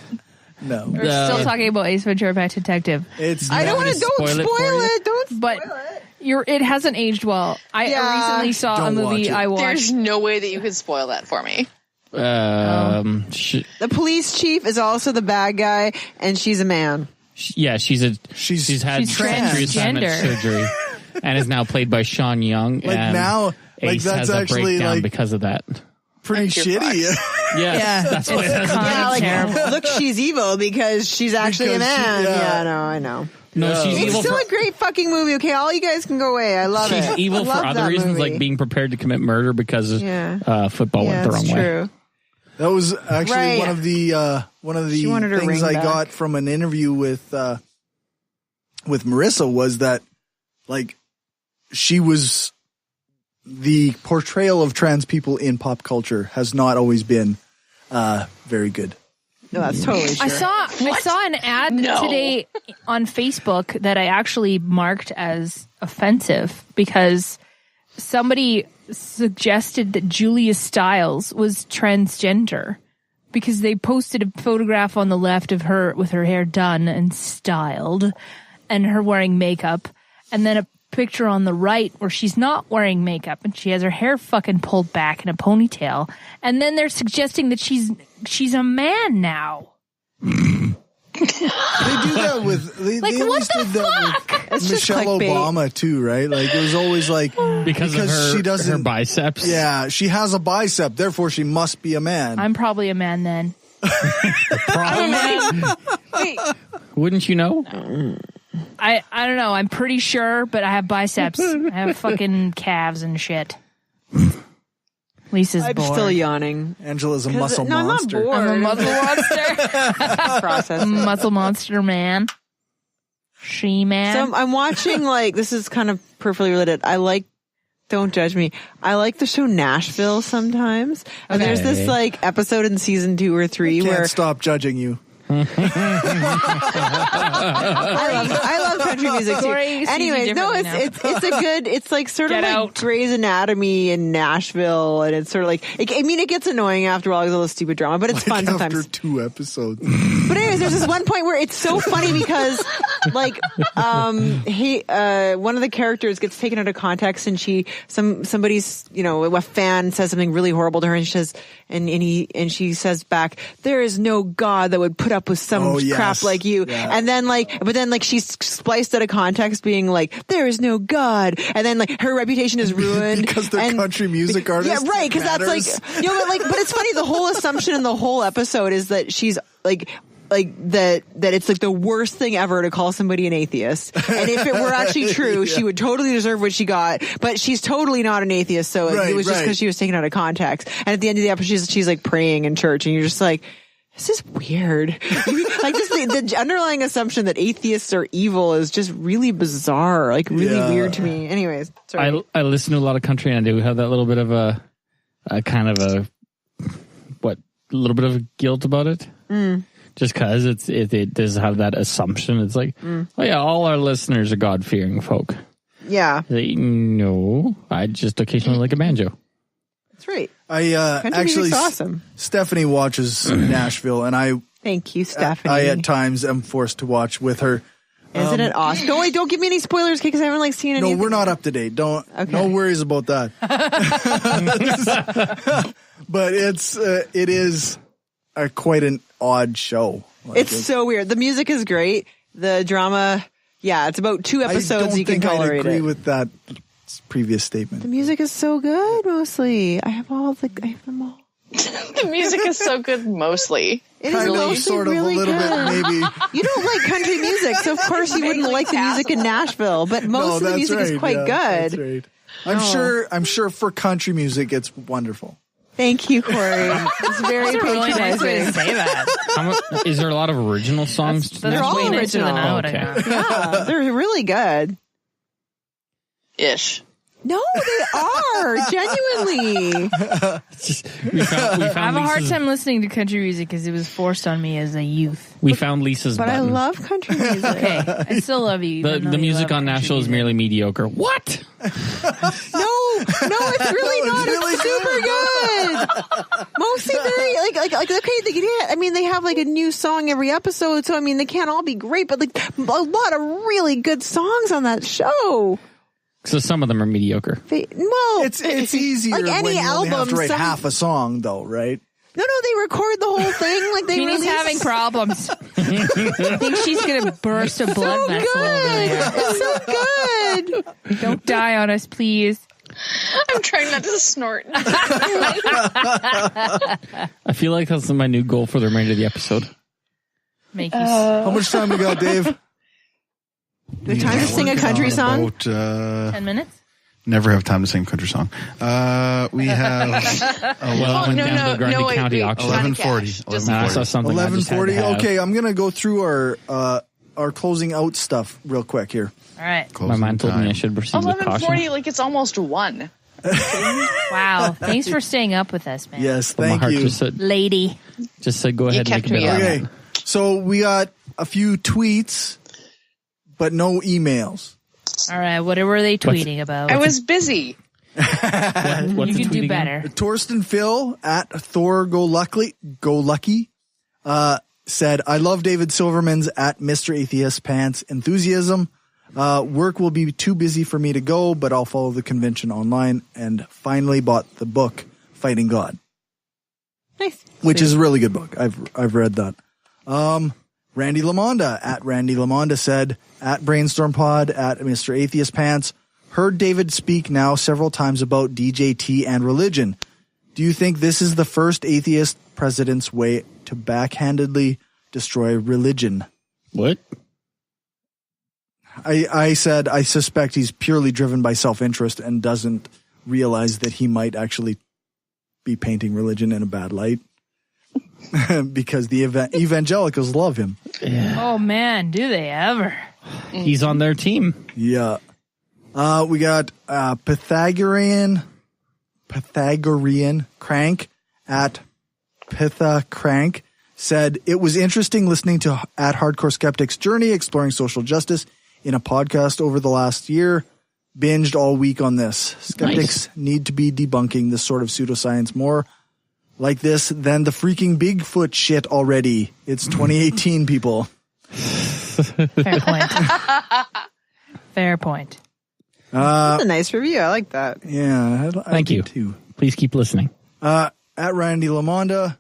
No. We're still talking about Ace Ventura: Pet Detective. I don't want to. Don't spoil it. Don't spoil it. It hasn't aged well. I recently saw a movie I watched. There's no way that you could spoil that for me. The police chief is also the bad guy, and she's a man. Yeah, she's had transgender surgery and is now played by Sean Young. Like now, like Ace that's has actually a breakdown like because of that. pretty shitty. That's why it doesn't. Look, she's evil because she's actually a man. I know. No, she's it's evil. It's still a great fucking movie. Okay, all you guys can go away. I love it. She's evil for other reasons, like being prepared to commit murder because football went the wrong way. That was actually one of the things I got from an interview with Marissa was that, like, she was the portrayal of trans people in pop culture has not always been very good. No, that's totally true. I saw an ad today on Facebook that I actually marked as offensive because somebody suggested that Julia Stiles was transgender because they posted a photograph on the left of her with her hair done and styled and her wearing makeup, and then a picture on the right where she's not wearing makeup and she has her hair fucking pulled back in a ponytail, and then they're suggesting that she's a man now. They do that with they what the fuck? With Michelle Obama too, right? Like it was always like because of she doesn't her biceps. Yeah, she has a bicep, therefore she must be a man. I'm probably a man then. Wait. Wouldn't you know? I don't know. I'm pretty sure, but I have biceps. I have fucking calves and shit. Lisa's I'm bored. still yawning. Angela's a muscle monster. I'm not bored. I'm a muscle monster. Process. Muscle monster man. She-Man. So I'm watching, like, this is kind of perfectly related. Don't judge me. I like the show Nashville sometimes. And there's this, like, episode in season 2 or 3 where... Can't stop judging you. I love country music too. Anyways, no, it's a good. It's like sort of like Grey's Anatomy in Nashville, and it's sort of like. It gets annoying after all because all the stupid drama, but it's fun sometimes. After 2 episodes. But anyways, there's this one point where it's so funny because, like, one of the characters gets taken out of context, and somebody's, a fan says something really horrible to her, and she says, and she says back, "There is no God that would put up with some crap like you." Yeah. And then but she's spliced out of context being like, "There is no God." And then like her reputation is ruined. Because they're country music artists. Yeah, right. Because that's like, but it's funny. The whole assumption in the whole episode is that she's like that it's like the worst thing ever to call somebody an atheist. And if it were actually true, she would totally deserve what she got. But she's totally not an atheist, so it was just because she was taken out of context. And at the end of the episode, she's like praying in church, and you're just like, this is weird. Like just the underlying assumption that atheists are evil is just really bizarre, like really weird to me. Anyways, sorry. I listen to a lot of country, and I do have that little bit of a little bit of guilt about it. Just because it does have that assumption. It's like, oh yeah, all our listeners are God-fearing folk. Yeah. No, I just occasionally like a banjo. That's right. Actually, awesome. Stephanie watches Nashville, and thank you, Stephanie. I at times am forced to watch with her. Isn't it awesome? Don't give me any spoilers, because I haven't seen anything. No, we're not up to date. No worries about that. But it is quite an odd show. It's so weird. The music is great. The drama, it's about 2 episodes you can tolerate. I agree with that previous statement. The music is so good. Mostly, I have them all. The music is so good. Mostly, it is really, sort of, really a little good. bit, maybe. You don't like country music, so of course you wouldn't like the music in Nashville. But most of the music is quite good. That's right. I'm sure for country music, it's wonderful. Thank you, Cory. It's very really nice way to say that. Is there a lot of original songs? They're all original. Yeah, they're really good. Ish. No, they are genuinely. I have a hard time listening to country music because it was forced on me as a youth. We found Lisa's but button. I love country music. Okay, I still love you. The music on Nashville is merely mediocre. What? No, it's really not. Really it's super good. Mostly very they have like a new song every episode, so they can't all be great, but like a lot of really good songs on that show. So some of them are mediocre. It's easier like any when you album, only have to write half a song, though, right? No, they record the whole thing. Like Jeannie's having problems. I think she's gonna burst a blood vessel over there. It's so good. Don't die on us, please. I'm trying not to snort. I feel like that's my new goal for the remainder of the episode. Make you How much time we got, Dave? The time to sing a country song? About, 10 minutes? never have time to sing a country song. We have Well, no, down to the Grundy no, wait, County wait. auction. 11:40. I saw something. I just had to 11:40. have. Okay, I'm gonna go through our closing out stuff real quick here. All right. My mind told me I should proceed with caution. 11:40, like it's almost 1. Wow. Thanks for staying up with us, man. Yes, But my thank heart you. Lady. just said go ahead and make kept a bit me on up. Okay, that. so we got a few tweets, but no emails. All right. What were they tweeting about? I was busy. What's You the can tweet do again? better. Torsten Phil at Thor Go Lucky said, I love David Silverman's at Mr. Atheist Pants enthusiasm. Work will be too busy for me to go, but I'll follow the convention online, and finally bought the book Fighting God. Nice. Which is a really good book. I've read that. Randy Lamonda at Randy Lamonda said, at Brainstorm Pod at Mr. Atheist Pants, heard David speak now several times about DJT and religion. Do you think this is the first atheist president's way to backhandedly destroy religion? What? I said I suspect he's purely driven by self-interest and doesn't realize that he might actually be painting religion in a bad light. Because the evangelicals love him. Oh, man. Do they ever? He's on their team. Yeah. We got Pythagorean Crank at Pitha Crank said, it was interesting listening to at Hardcore Skeptic's journey exploring social justice in a podcast over the last year. Binged all week on this. Skeptics need to be debunking this sort of pseudoscience more like this than the freaking Bigfoot shit already. It's 2018, people. Fair point. Fair point. That's a nice review. I like that. Yeah. I Thank you. too. Please keep listening. At Randy Lamonda.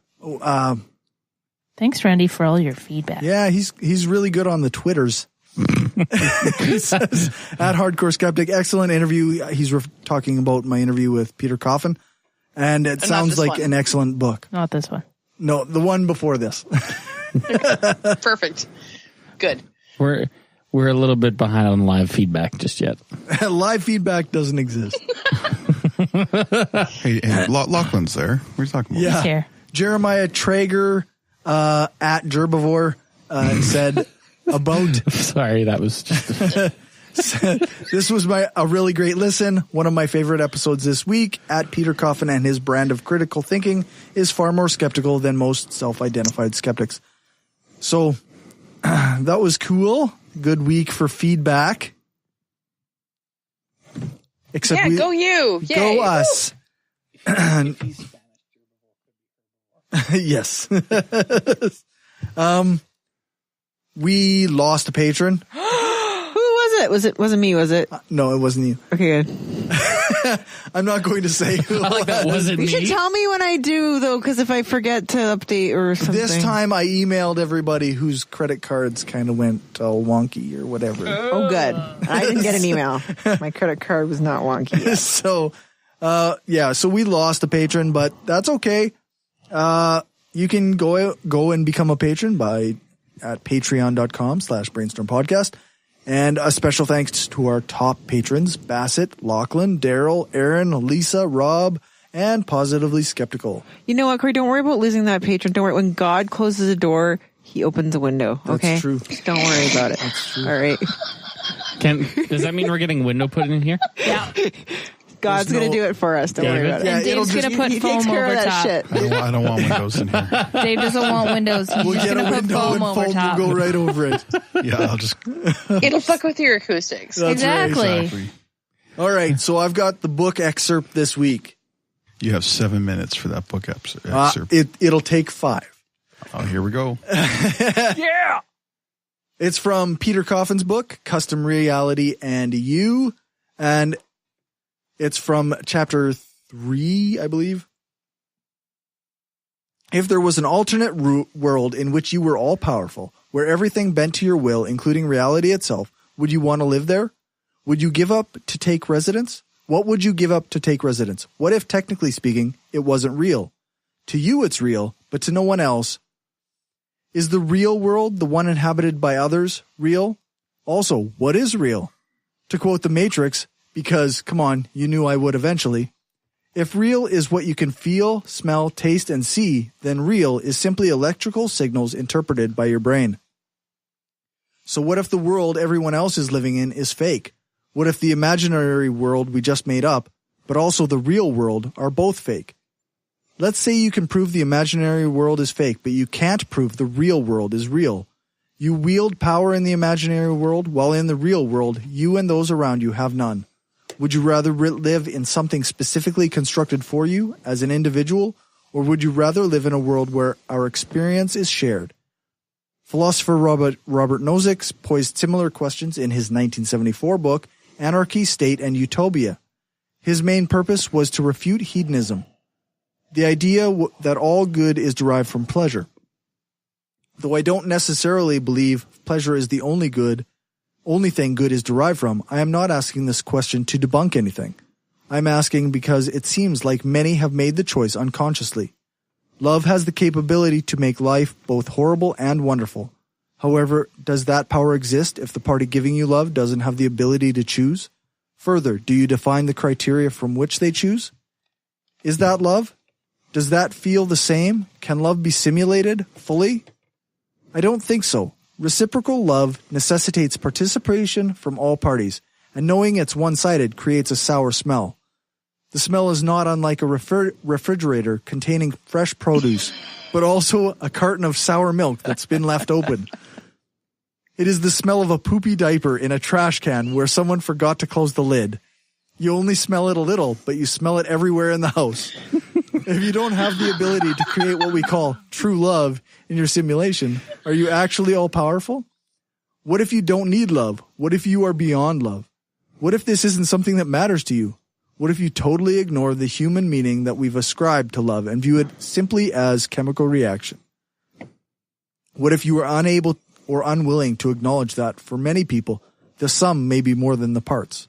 Thanks, Randy, for all your feedback. Yeah, he's really good on the Twitters. He says, at Hardcore Skeptic, excellent interview. He's talking about my interview with Peter Coffin, and it sounds like an excellent book. Not this one. No, the one before this. Perfect. Good. We're a little bit behind on live feedback just yet. Live feedback doesn't exist. Hey, Lachlan's there. What are you talking about? Yeah. He's here. Jeremiah Traeger at Gerbivore said about Sorry, that was just this was a really great listen. One of my favorite episodes this week. At Peter Coffin and his brand of critical thinking is far more skeptical than most self-identified skeptics. So that was cool. Good week for feedback. Except go you. Yay. Go us. Yes. We lost a patron. Who was it? Wasn't me, was it? No, it wasn't you. Okay, good. I'm not going to say who. I like that wasn't You me. should tell me when I do, though, because if I forget to update or something. This time I emailed everybody whose credit cards kind of went all wonky or whatever. Oh, good. I didn't get an email. My credit card was not wonky yet. So, so we lost a patron, but that's okay. You can go and become a patron at patreon.com/brainstorm podcast. And a special thanks to our top patrons, Bassett, Lachlan, Daryl, Aaron, Lisa, Rob, and Positively Skeptical. You know what, Cory? Don't worry about losing that patron. Don't worry. When God closes a door, he opens a window. Okay? That's true. Just don't worry about it. That's true. All right. Does that mean we're getting a window put in here? Yeah. God's going to do it for us. Don't worry about it. And Dave's going to put he takes foam care over of that top. shit. I don't want windows in here. Dave doesn't want windows. He's We'll just get going a to put window foam and over foam top. will go right over it. Yeah, I'll just. It'll fuck with your acoustics. That's right. Exactly. All right, so I've got the book excerpt this week. You have 7 minutes for that book excerpt. It'll take 5. Oh, here we go. Yeah. It's from Peter Coffin's book, Custom Reality and You, and it's from chapter 3, I believe. If there was an alternate world in which you were all powerful, where everything bent to your will, including reality itself, would you want to live there? Would you give up to take residence? What would you give up to take residence? What if, technically speaking, it wasn't real? To you it's real, but to no one else. Is the real world, the one inhabited by others, real? Also, what is real? To quote The Matrix, because, come on, you knew I would eventually. If real is what you can feel, smell, taste, and see, then real is simply electrical signals interpreted by your brain. So what if the world everyone else is living in is fake? What if the imaginary world we just made up, but also the real world, are both fake? Let's say you can prove the imaginary world is fake, but you can't prove the real world is real. You wield power in the imaginary world, while in the real world, you and those around you have none. Would you rather live in something specifically constructed for you as an individual, or would you rather live in a world where our experience is shared? Philosopher Robert Nozick posed similar questions in his 1974 book, Anarchy, State, and Utopia. His main purpose was to refute hedonism, the idea that all good is derived from pleasure. Though I don't necessarily believe pleasure is the only thing good is derived from, I am not asking this question to debunk anything. I'm asking because it seems like many have made the choice unconsciously. Love has the capability to make life both horrible and wonderful. However, does that power exist if the party giving you love doesn't have the ability to choose? Further, do you define the criteria from which they choose? Is that love? Does that feel the same? Can love be simulated fully? I don't think so. Reciprocal love necessitates participation from all parties, and knowing it's one-sided creates a sour smell. The smell is not unlike a refrigerator containing fresh produce, but also a carton of sour milk that's been left open. It is the smell of a poopy diaper in a trash can where someone forgot to close the lid. You only smell it a little, but you smell it everywhere in the house. If you don't have the ability to create what we call true love in your simulation, are you actually all-powerful? What if you don't need love? What if you are beyond love? What if this isn't something that matters to you? What if you totally ignore the human meaning that we've ascribed to love and view it simply as chemical reaction? What if you are unable or unwilling to acknowledge that, for many people, the sum may be more than the parts?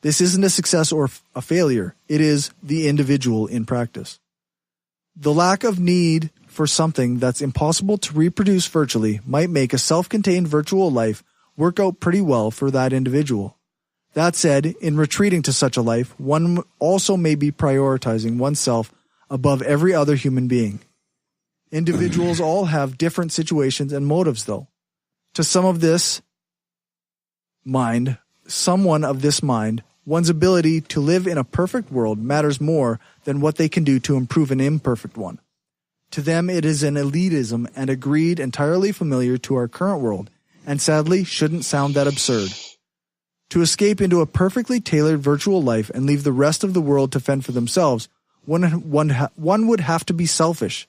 This isn't a success or a failure. It is the individual in practice. The lack of need for something that's impossible to reproduce virtually might make a self-contained virtual life work out pretty well for that individual. That said, in retreating to such a life, one also may be prioritizing oneself above every other human being. Individuals all have different situations and motives, though. To someone of this mind, one's ability to live in a perfect world matters more than what they can do to improve an imperfect one. To them, it is an elitism and a greed entirely familiar to our current world, and sadly shouldn't sound that absurd. To escape into a perfectly tailored virtual life and leave the rest of the world to fend for themselves, one would have to be selfish.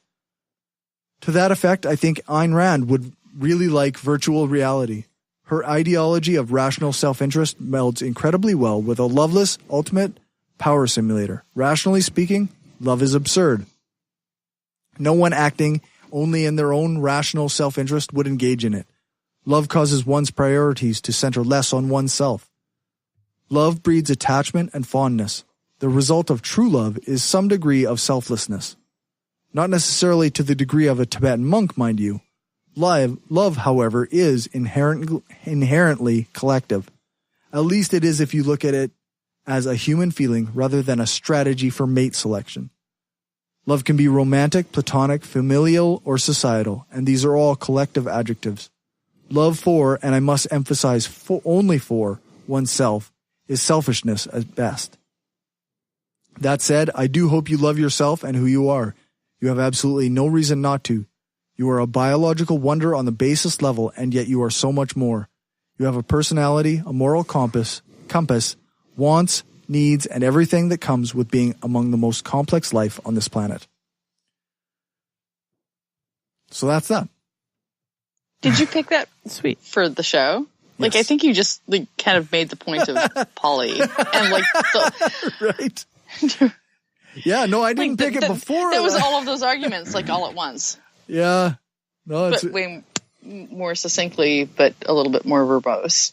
To that effect, I think Ayn Rand would really like virtual reality. Her ideology of rational self-interest melds incredibly well with a loveless, ultimate power simulator. Rationally speaking, love is absurd. No one acting only in their own rational self-interest would engage in it. Love causes one's priorities to center less on oneself. Love breeds attachment and fondness. The result of true love is some degree of selflessness. Not necessarily to the degree of a Tibetan monk, mind you. Love, however, is inherently collective. At least it is if you look at it as a human feeling rather than a strategy for mate selection. Love can be romantic, platonic, familial, or societal, and these are all collective adjectives. Love for, and I must emphasize only for, oneself is selfishness at best. That said, I do hope you love yourself and who you are. You have absolutely no reason not to. You are a biological wonder on the basest level, and yet you are so much more. You have a personality, a moral compass, wants, needs, and everything that comes with being among the most complex life on this planet. So that's that. Did you pick that sweet for the show? Like, Yes. I think you just kind of made the point of Polly and Right. Yeah, no, I didn't pick it before. That was all of those arguments, all at once. Yeah. No, it's But way more succinctly, but a little bit more verbose.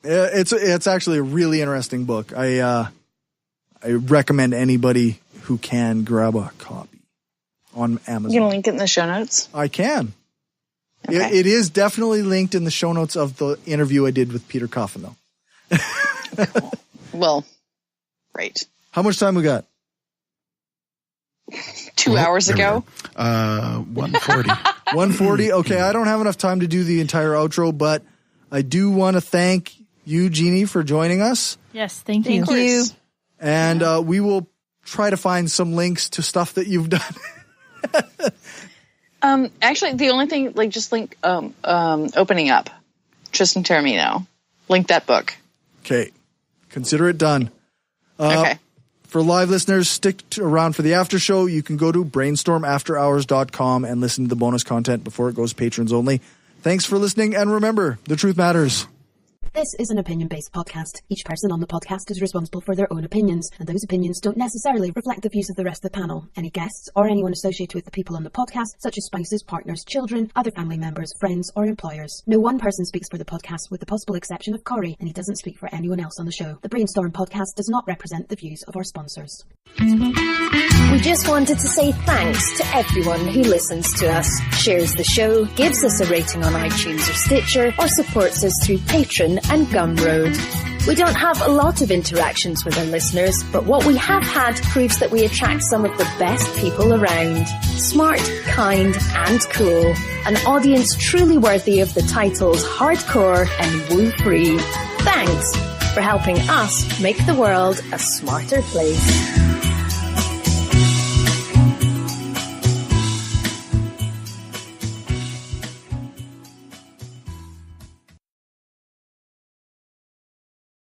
It's actually a really interesting book. I recommend anybody who can grab a copy on Amazon. You gonna link it in the show notes? I can. Okay. It is definitely linked in the show notes of the interview I did with Peter Coffin, though. Cool. Well, great. How much time we got? 2 hours ago. 1:40. 1:40. Okay, I don't have enough time to do the entire outro, but I do want to thank you, Jeannie, for joining us. Yes, thank you. Thank you. And we will try to find some links to stuff that you've done. Actually, the only thing, just link Opening Up, Tristan Taormino. Link that book. Okay, consider it done. Okay. For live listeners, stick around for the after show. You can go to brainstormafterhours.com and listen to the bonus content before it goes patrons only. Thanks for listening, and remember, the truth matters. This is an opinion-based podcast. Each person on the podcast is responsible for their own opinions, and those opinions don't necessarily reflect the views of the rest of the panel. Any guests or anyone associated with the people on the podcast, such as spouses, partners, children, other family members, friends, or employers. No one person speaks for the podcast with the possible exception of Cory, and he doesn't speak for anyone else on the show. The Brainstorm podcast does not represent the views of our sponsors. We just wanted to say thanks to everyone who listens to us, shares the show, gives us a rating on iTunes or Stitcher, or supports us through Patreon and Gumroad. We don't have a lot of interactions with our listeners, but what we have had proves that we attract some of the best people around. Smart, kind, and cool. An audience truly worthy of the titles hardcore and woo-free. Thanks for helping us make the world a smarter place.